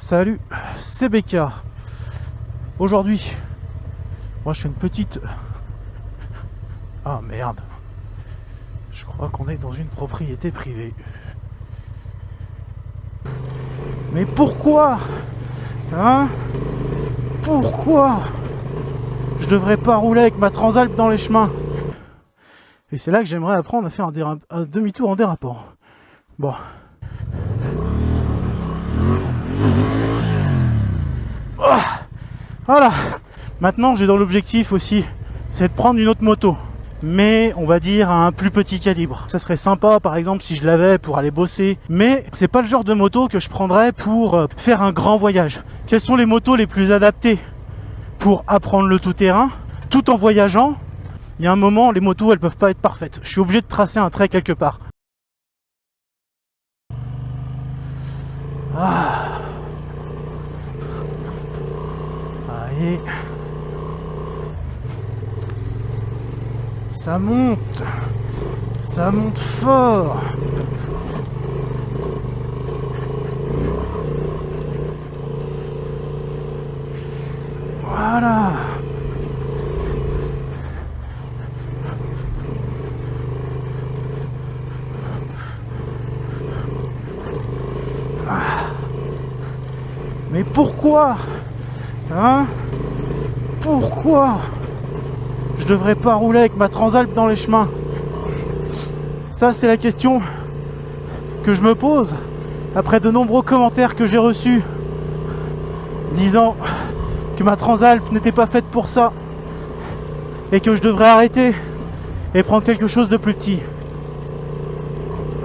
Salut, c'est BK. Aujourd'hui, moi je fais une petite... Ah merde. Je crois qu'on est dans une propriété privée. Mais pourquoi? Hein? Pourquoi je devrais pas rouler avec ma Transalp dans les chemins? Et c'est là que j'aimerais apprendre à faire un demi-tour en dérapant. Bon. Oh, voilà. Maintenant j'ai dans l'objectif aussi, c'est de prendre une autre moto. Mais on va dire à un plus petit calibre. Ça serait sympa par exemple si je l'avais pour aller bosser. Mais c'est pas le genre de moto que je prendrais pour faire un grand voyage. Quelles sont les motos les plus adaptées pour apprendre le tout-terrain tout en voyageant? Il y a un moment, les motos elles peuvent pas être parfaites. Je suis obligé de tracer un trait quelque part. Ah. Allez. Ça monte fort. Voilà. Ah. Mais pourquoi? Hein? Pourquoi je devrais pas rouler avec ma Transalp dans les chemins? Ça c'est la question que je me pose après de nombreux commentaires que j'ai reçus disant que ma Transalp n'était pas faite pour ça et que je devrais arrêter et prendre quelque chose de plus petit.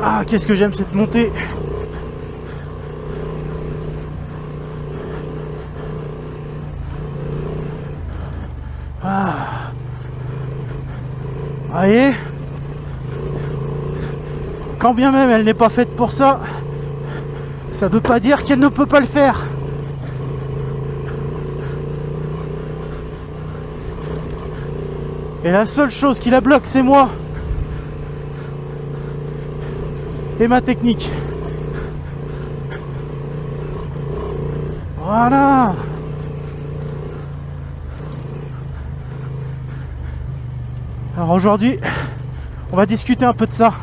Ah, qu'est-ce que j'aime cette montée. Ah. Voyez, quand bien même elle n'est pas faite pour ça, ça veut pas dire qu'elle ne peut pas le faire. Et la seule chose qui la bloque, c'est moi et ma technique. Voilà. Alors aujourd'hui, on va discuter un peu de ça.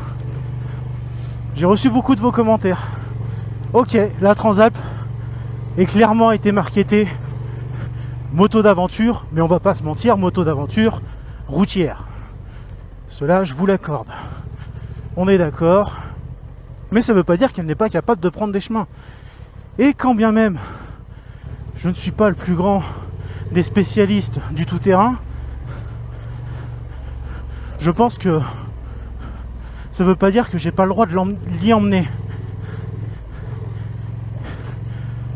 J'ai reçu beaucoup de vos commentaires. Ok, la Transalp est clairement été marketée moto d'aventure, mais on va pas se mentir, moto d'aventure routière. Cela, je vous l'accorde. On est d'accord. Mais ça veut pas dire qu'elle n'est pas capable de prendre des chemins. Et quand bien même, je ne suis pas le plus grand des spécialistes du tout-terrain, je pense que ça veut pas dire que j'ai pas le droit de l'y emmener.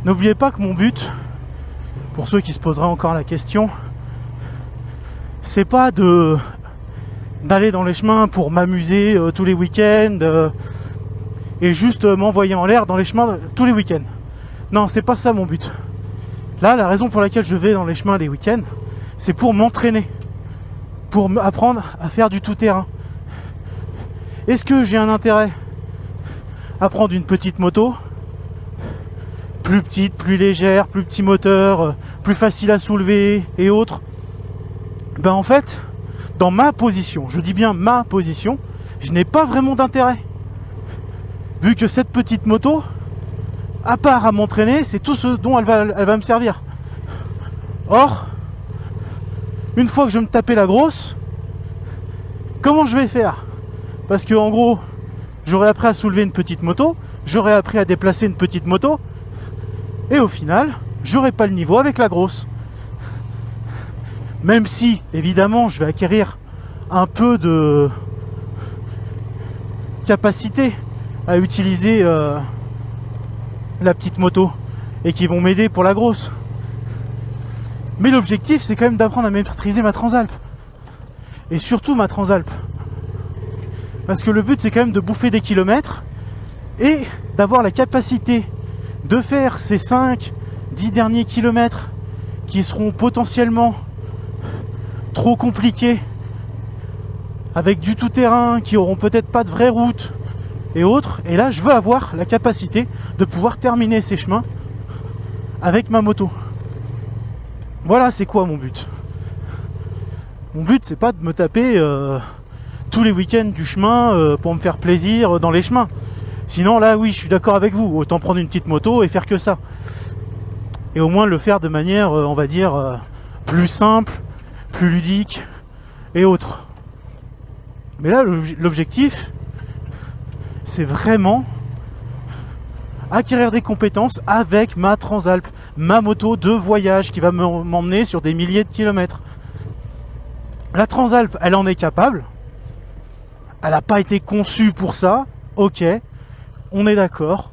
N'oubliez pas que mon but, pour ceux qui se poseraient encore la question, c'est pas d'aller dans les chemins pour m'amuser tous les week-ends et juste m'envoyer en l'air dans les chemins tous les week-ends. Non, c'est pas ça mon but. Là, la raison pour laquelle je vais dans les chemins les week-ends, c'est pour m'entraîner, pour apprendre à faire du tout-terrain. Est-ce que j'ai un intérêt à prendre une petite moto, plus petite, plus légère, plus petit moteur, plus facile à soulever et autres? Ben en fait, dans ma position, je dis bien ma position, je n'ai pas vraiment d'intérêt. Vu que cette petite moto, à part à m'entraîner, c'est tout ce dont elle va me servir. Or, une fois que je vais me taper la grosse, comment je vais faire? Parce que en gros, j'aurais appris à soulever une petite moto, j'aurais appris à déplacer une petite moto, et au final, j'aurais pas le niveau avec la grosse. Même si, évidemment, je vais acquérir un peu de capacité à utiliser la petite moto et qui vont m'aider pour la grosse. Mais l'objectif, c'est quand même d'apprendre à maîtriser ma Transalp. Et surtout ma Transalp. Parce que le but, c'est quand même de bouffer des kilomètres et d'avoir la capacité de faire ces 5-10 derniers kilomètres qui seront potentiellement trop compliqués, avec du tout-terrain, qui auront peut-être pas de vraie route et autres. Et là, je veux avoir la capacité de pouvoir terminer ces chemins avec ma moto. Voilà, c'est quoi mon but? Mon but, c'est pas de me taper tous les week-ends du chemin pour me faire plaisir dans les chemins. Sinon, là, oui, je suis d'accord avec vous. Autant prendre une petite moto et faire que ça. Et au moins le faire de manière, on va dire, plus simple, plus ludique et autres. Mais là, l'objectif, c'est vraiment acquérir des compétences avec ma Transalp, ma moto de voyage qui va m'emmener sur des milliers de kilomètres. La Transalp, elle en est capable. Elle n'a pas été conçue pour ça. Ok, on est d'accord.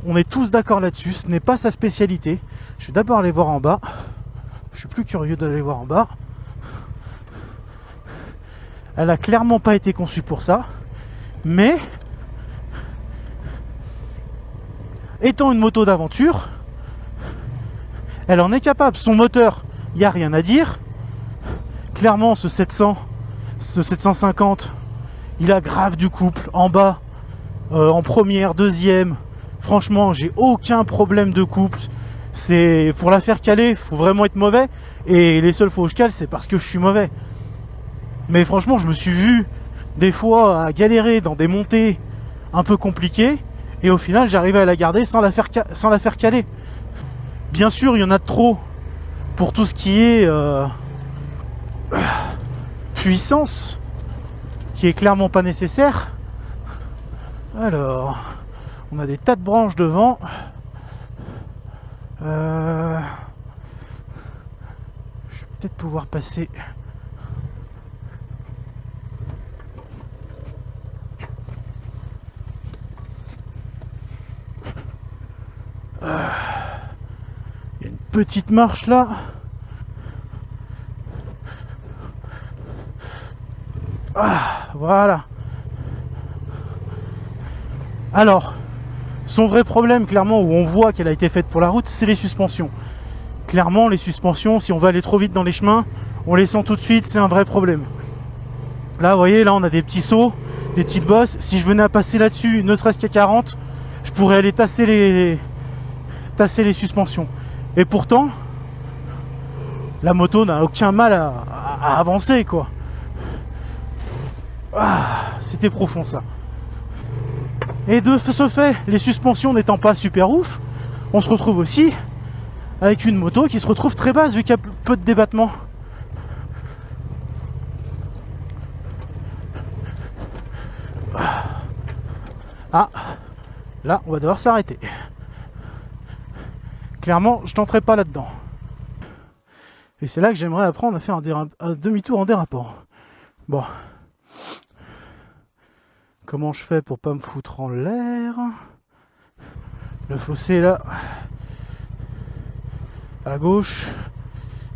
On est tous d'accord là-dessus. Ce n'est pas sa spécialité. Je vais d'abord aller voir en bas. Je suis plus curieux d'aller voir en bas. Elle a clairement pas été conçue pour ça. Mais étant une moto d'aventure, elle en est capable. Son moteur, il n'y a rien à dire. Clairement, ce 700, ce 750, il a grave du couple en bas, en première, deuxième. Franchement, j'ai aucun problème de couple. C'est pour la faire caler, faut vraiment être mauvais. Et les seules fois où je cale, c'est parce que je suis mauvais. Mais franchement, je me suis vu des fois à galérer dans des montées un peu compliquées. Et au final, j'arrivais à la garder sans la faire caler. Bien sûr, il y en a de trop pour tout ce qui est puissance, qui est clairement pas nécessaire. Alors, on a des tas de branches devant. Je vais peut-être pouvoir passer. Il y a une petite marche là. Ah, voilà. Alors, son vrai problème, clairement, où on voit qu'elle a été faite pour la route, c'est les suspensions. Clairement, les suspensions, si on va aller trop vite dans les chemins, on les sent tout de suite, c'est un vrai problème. Là, vous voyez, là, on a des petits sauts, des petites bosses. Si je venais à passer là-dessus, ne serait-ce qu'à 40, je pourrais aller tasser les suspensions. Et pourtant, la moto n'a aucun mal à avancer, quoi. Ah, c'était profond, ça. Et de ce fait, les suspensions n'étant pas super ouf, on se retrouve aussi avec une moto qui se retrouve très basse vu qu'il y a peu de débattement. Ah, là, on va devoir s'arrêter. Clairement, je tenterai pas là-dedans. Et c'est là que j'aimerais apprendre à faire un demi-tour en dérapant. Bon. Comment je fais pour pas me foutre en l'air? Le fossé là, à gauche,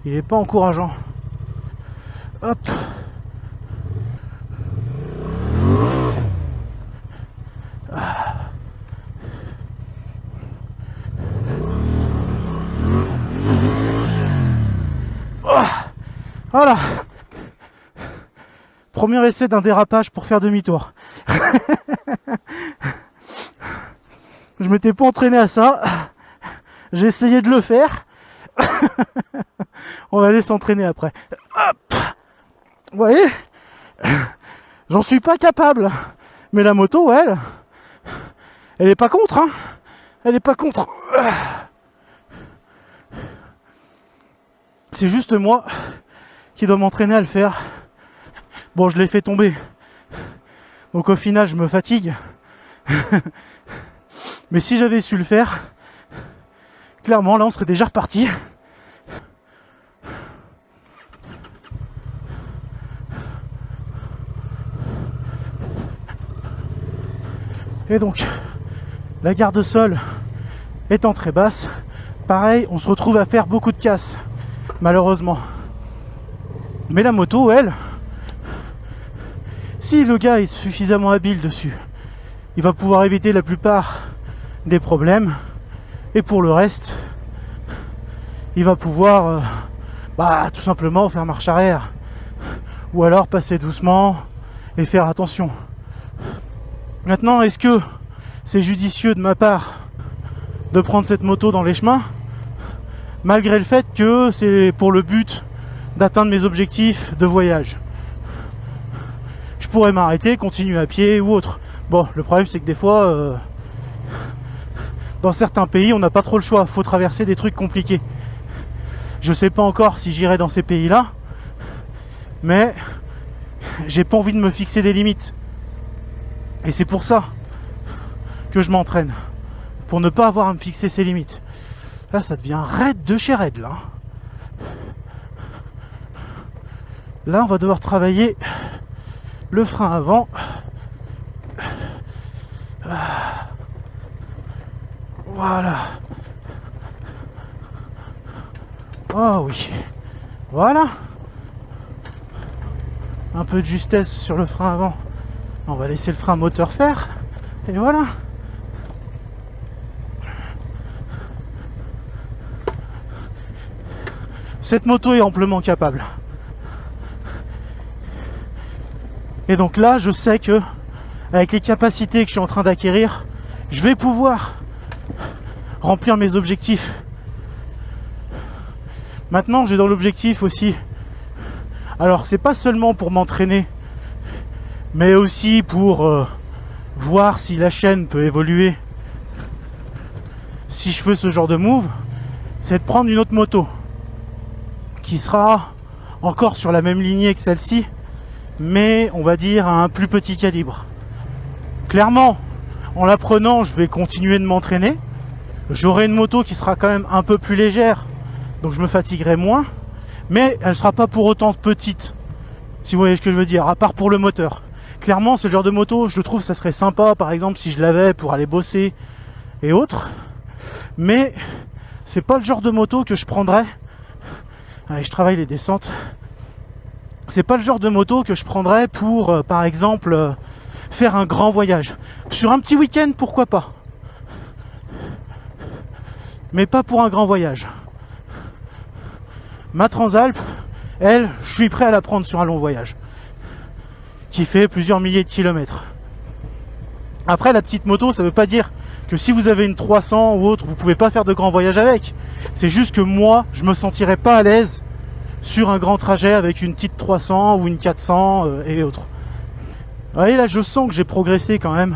il est pas encourageant. Hop. Voilà. Premier essai d'un dérapage pour faire demi-tour. Je m'étais pas entraîné à ça. J'ai essayé de le faire. On va aller s'entraîner après. Hop. Vous voyez, j'en suis pas capable. Mais la moto, elle est pas contre. Hein. Elle est pas contre. C'est juste moi qui dois m'entraîner à le faire. Bon, je l'ai fait tomber. Donc au final, je me fatigue. Mais si j'avais su le faire, clairement, là, on serait déjà reparti. Et donc, la garde-sol étant très basse, pareil, on se retrouve à faire beaucoup de casse, malheureusement. Mais la moto, elle, si le gars est suffisamment habile dessus, il va pouvoir éviter la plupart des problèmes. Et pour le reste, il va pouvoir tout simplement faire marche arrière. Ou alors passer doucement et faire attention. Maintenant, est-ce que c'est judicieux de ma part de prendre cette moto dans les chemins, malgré le fait que c'est pour le but d'atteindre mes objectifs de voyage. Je pourrais m'arrêter, continuer à pied ou autre. Bon, le problème c'est que des fois, dans certains pays, on n'a pas trop le choix. Faut traverser des trucs compliqués. Je sais pas encore si j'irai dans ces pays-là, mais j'ai pas envie de me fixer des limites. Et c'est pour ça que je m'entraîne, pour ne pas avoir à me fixer ces limites. Là, ça devient raide de chez raide, là. Là, on va devoir travailler le frein avant. Voilà. Oh oui. Voilà. Un peu de justesse sur le frein avant. On va laisser le frein moteur faire. Et voilà. Cette moto est amplement capable. Et donc là, je sais que avec les capacités que je suis en train d'acquérir, je vais pouvoir remplir mes objectifs. Maintenant, j'ai dans l'objectif aussi. Alors, c'est pas seulement pour m'entraîner, mais aussi pour voir si la chaîne peut évoluer. Si je fais ce genre de move, c'est de prendre une autre moto qui sera encore sur la même lignée que celle-ci, mais on va dire à un plus petit calibre. Clairement, en la prenant, je vais continuer de m'entraîner. J'aurai une moto qui sera quand même un peu plus légère, donc je me fatiguerai moins, mais elle ne sera pas pour autant petite, si vous voyez ce que je veux dire, à part pour le moteur. Clairement, c'est le genre de moto, je trouve, ça serait sympa, par exemple, si je l'avais pour aller bosser et autres, mais c'est pas le genre de moto que je prendrais. Allez, je travaille les descentes. C'est pas le genre de moto que je prendrais pour, par exemple, faire un grand voyage. Sur un petit week-end, pourquoi pas. Mais pas pour un grand voyage. Ma Transalp, elle, je suis prêt à la prendre sur un long voyage. Qui fait plusieurs milliers de kilomètres. Après, la petite moto, ça veut pas dire que si vous avez une 300 ou autre, vous pouvez pas faire de grands voyages avec. C'est juste que moi, je me sentirais pas à l'aise sur un grand trajet avec une petite 300 ou une 400 et autres. Vous voyez, là, je sens que j'ai progressé quand même.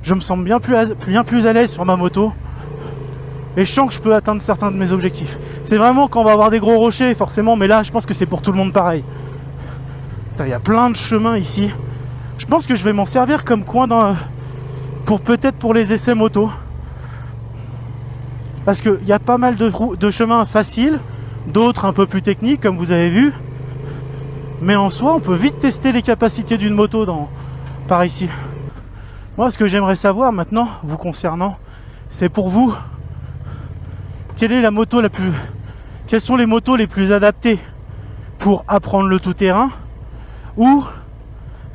Je me sens bien plus à l'aise sur ma moto. Et je sens que je peux atteindre certains de mes objectifs. C'est vraiment quand on va avoir des gros rochers, forcément, mais là, je pense que c'est pour tout le monde pareil. Il y a plein de chemins ici. Je pense que je vais m'en servir comme coin peut-être pour les essais moto. Parce qu'il y a pas mal de chemins faciles, d'autres un peu plus techniques, comme vous avez vu. Mais en soi, on peut vite tester les capacités d'une moto par ici. Moi, ce que j'aimerais savoir maintenant, vous concernant, c'est pour vous, quelles sont les motos les plus adaptées pour apprendre le tout-terrain, ou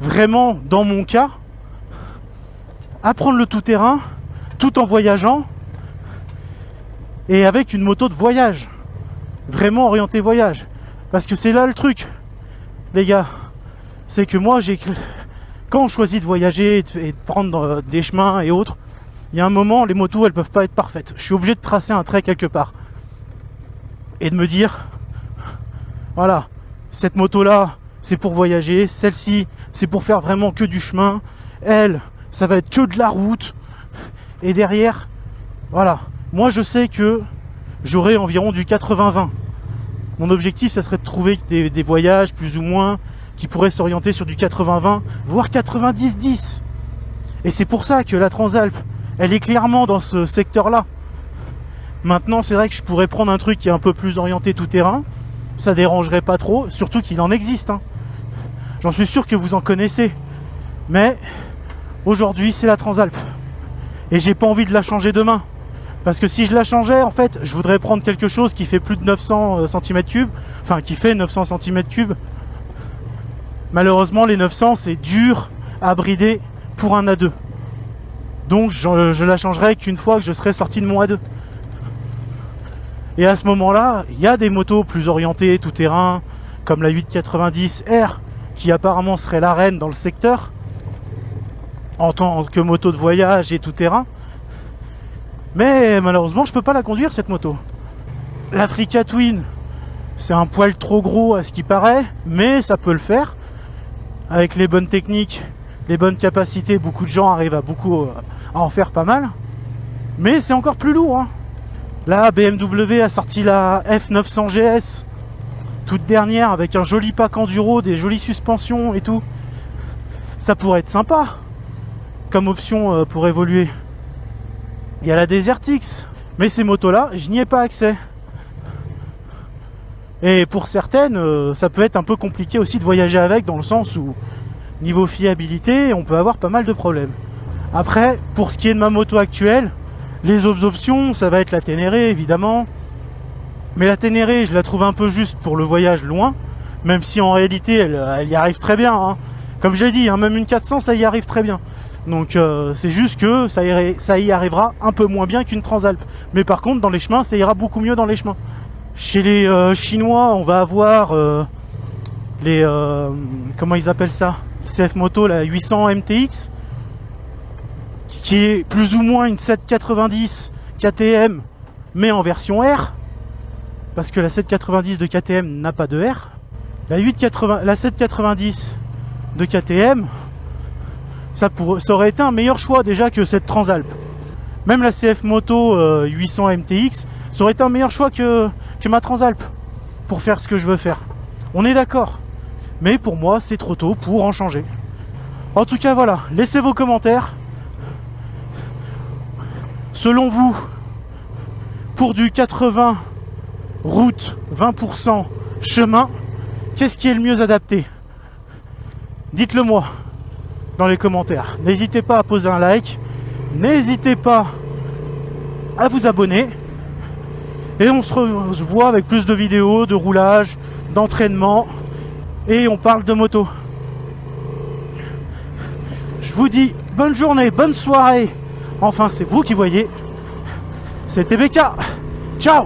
vraiment, dans mon cas, apprendre le tout-terrain tout en voyageant et avec une moto de voyage, vraiment orientée voyage. Parce que c'est là le truc, les gars, c'est que moi, quand on choisit de voyager et de prendre des chemins et autres, il y a un moment, les motos, elles peuvent pas être parfaites. Je suis obligé de tracer un trait quelque part et de me dire, voilà, cette moto-là, c'est pour voyager, celle-ci, c'est pour faire vraiment que du chemin, elle, ça va être que de la route, et derrière, voilà, moi je sais que j'aurai environ du 80-20. Mon objectif, ça serait de trouver des voyages plus ou moins qui pourraient s'orienter sur du 80-20, voire 90-10. Et c'est pour ça que la Transalp, elle est clairement dans ce secteur-là. Maintenant, c'est vrai que je pourrais prendre un truc qui est un peu plus orienté tout-terrain, ça dérangerait pas trop, surtout qu'il en existe, hein. J'en suis sûr que vous en connaissez. Mais aujourd'hui, c'est la Transalp. Et j'ai pas envie de la changer demain. Parce que si je la changeais, en fait, je voudrais prendre quelque chose qui fait plus de 900 cm3. Enfin, qui fait 900 cm3. Malheureusement, les 900, c'est dur à brider pour un A2. Donc, je la changerai qu'une fois que je serai sorti de mon A2. Et à ce moment-là, il y a des motos plus orientées tout-terrain, comme la 890R, qui apparemment serait la reine dans le secteur, en tant que moto de voyage et tout-terrain. Mais malheureusement, je peux pas la conduire cette moto. La Trica Twin, c'est un poil trop gros à ce qui paraît, mais ça peut le faire. Avec les bonnes techniques, les bonnes capacités, beaucoup de gens arrivent à en faire pas mal. Mais c'est encore plus lourd, hein. Là, BMW a sorti la F900 GS, toute dernière, avec un joli pack enduro, des jolies suspensions et tout. Ça pourrait être sympa comme option pour évoluer. Il y a la Desert X, mais ces motos-là, je n'y ai pas accès. Et pour certaines, ça peut être un peu compliqué aussi de voyager avec, dans le sens où, niveau fiabilité, on peut avoir pas mal de problèmes. Après, pour ce qui est de ma moto actuelle, les autres options, ça va être la Ténéré, évidemment. Mais la Ténéré, je la trouve un peu juste pour le voyage loin, même si en réalité, elle y arrive très bien, hein. Comme je l'ai dit, hein, même une 400, ça y arrive très bien. Donc c'est juste que ça y arrivera un peu moins bien qu'une Transalp. Mais par contre, dans les chemins, ça ira beaucoup mieux dans les chemins. Chez les Chinois, on va avoir les... comment ils appellent ça? CF Moto, la 800 MTX, qui est plus ou moins une 790 KTM, mais en version R, parce que la 790 de KTM n'a pas de R. La 790 de KTM, ça aurait été un meilleur choix déjà que cette Transalp. Même la CF Moto 800 MTX, ça aurait été un meilleur choix que ma Transalp pour faire ce que je veux faire. On est d'accord. Mais pour moi, c'est trop tôt pour en changer. En tout cas, voilà. Laissez vos commentaires. Selon vous, pour du 80 route, 20% chemin, qu'est-ce qui est le mieux adapté? Dites-le moi dans les commentaires. N'hésitez pas à poser un like. N'hésitez pas à vous abonner. Et on se revoit avec plus de vidéos, de roulage, d'entraînement. Et on parle de moto. Je vous dis bonne journée, bonne soirée. Enfin, c'est vous qui voyez. C'était BK. Ciao.